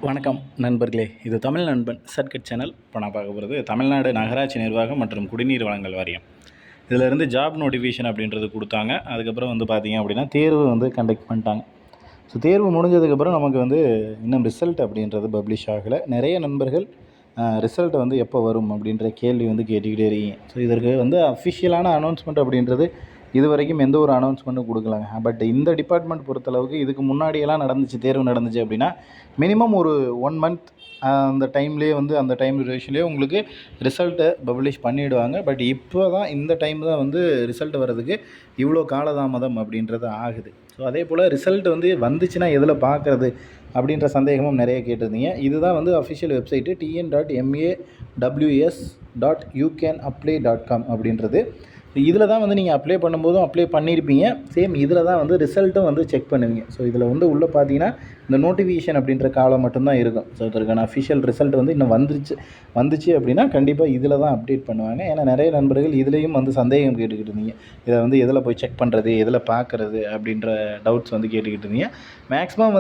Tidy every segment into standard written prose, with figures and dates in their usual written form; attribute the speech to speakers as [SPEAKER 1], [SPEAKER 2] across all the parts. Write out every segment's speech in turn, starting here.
[SPEAKER 1] வணக்கம் நண்பர்களே, இது தமிழ் நண்பன் சர்க்கிட் சேனல். இப்போ நான் பார்க்க போகிறது தமிழ்நாடு நகராட்சி நிர்வாகம் மற்றும் குடிநீர் வழங்கல் வாரியம். இதிலேருந்து ஜாப் நோட்டிஃபிகேஷன் அப்படின்றது கொடுத்தாங்க. அதுக்கப்புறம் பார்த்திங்க அப்படின்னா தேர்வு கண்டக்ட் பண்ணிட்டாங்க. ஸோ தேர்வு முடிஞ்சதுக்கப்புறம் நமக்கு இன்னும் ரிசல்ட் அப்படின்றது பப்ளிஷ் ஆகலை. நிறைய நண்பர்கள் ரிசல்ட் எப்போ வரும் அப்படின்ற கேள்வி கேட்டுக்கிட்டே இருக்கீங்க. ஸோ இதற்கு அஃபிஷியலான அனௌன்ஸ்மெண்ட் அப்படின்றது இது வரைக்கும் எந்த ஒரு அனௌன்ஸ்மெண்ட்டும் கொடுக்கலாங்க. பட் இந்த டிபார்ட்மெண்ட் பொறுத்தளவுக்கு இதுக்கு முன்னாடியெல்லாம் தேர்வு நடந்துச்சு அப்படின்னா மினிமம் ஒரு 1 மந்த் அந்த டைம்லேயே அந்த டைம் டியூரேஷன்லேயே உங்களுக்கு ரிசல்ட்டை பப்ளிஷ் பண்ணிவிடுவாங்க. பட் இப்போ தான் இந்த டைம் தான் ரிசல்ட் வர்றதுக்கு இவ்வளோ காலதாமதம் அப்படின்றது ஆகுது. ஸோ அதே போல் ரிசல்ட் வந்துச்சுன்னா எதில் பார்க்குறது அப்படின்ற சந்தேகமும் நிறைய கேட்டிருந்தீங்க. இதுதான் அஃபிஷியல் வெப்சைட்டு tn.maws.youcanapply.com அப்படின்றது. இதில் தான் நீங்கள் அப்ளை பண்ணும்போதும் அப்ளை பண்ணியிருப்பீங்க. சேம் இதில் தான் ரிசல்ட்டும் செக் பண்ணுவீங்க. ஸோ இதில் உள்ளே பார்த்தீங்கன்னா இந்த நோட்டிஃபிகேஷன் அப்படின்ற காலம் மட்டும்தான் இருக்கும். ஸோ இதற்கான அஃபிஷியல் ரிசல்ட் இன்னும் வந்துச்சு அப்படின்னா கண்டிப்பாக இதில் தான் அப்டேட் பண்ணுவாங்க. ஏன்னா நிறைய நண்பர்கள் இதுலேயும் சந்தேகம் கேட்டுக்கிட்டு இருந்தீங்க. இதை எதில் போய் செக் பண்ணுறது, எதில் பார்க்குறது அப்படின்ற டவுட்ஸ் கேட்டுக்கிட்டு இருந்தீங்க. மேக்ஸிமம்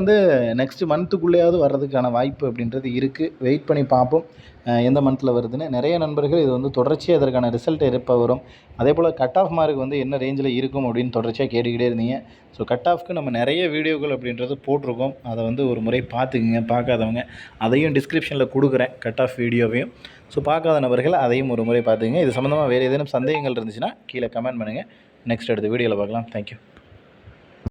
[SPEAKER 1] நெக்ஸ்ட் மந்த்துக்குள்ளேயாவது வர்றதுக்கான வாய்ப்பு அப்படின்றது இருக்குது. வெயிட் பண்ணி பார்ப்போம் எந்த மந்தில் வருதுன்னு. நிறைய நண்பர்கள் இது தொடர்ச்சியாக இதற்கான ரிசல்ட் எப்போ வரும், அதே போல் கட் ஆஃப் மார்க் என்ன ரேஞ்சில் இருக்கும் அப்படின்னு தொடர்ச்சியாக கேட்டுக்கிட்டே இருந்தீங்க. ஸோ கட் ஆஃப்க்கு நம்ம நிறைய வீடியோக்கள் அப்படின்றது போட்டிருக்கோம். அதை ஒரு முறை பார்த்துக்குங்க. பார்க்காதவங்க அதையும் டிஸ்கிரிப்ஷனில் கொடுக்குறேன், கட் ஆஃப் வீடியோவையும். ஸோ பார்க்காத நபர்கள் அதையும் ஒரு முறை பார்த்துக்குங்க. இது சம்மந்தமாக வேறு ஏதேனும் சந்தேகங்கள் இருந்துச்சுன்னா கீழே கமெண்ட் பண்ணுங்கள். நெக்ஸ்ட் அடுத்த வீடியோவில் பார்க்கலாம். தேங்க்யூ.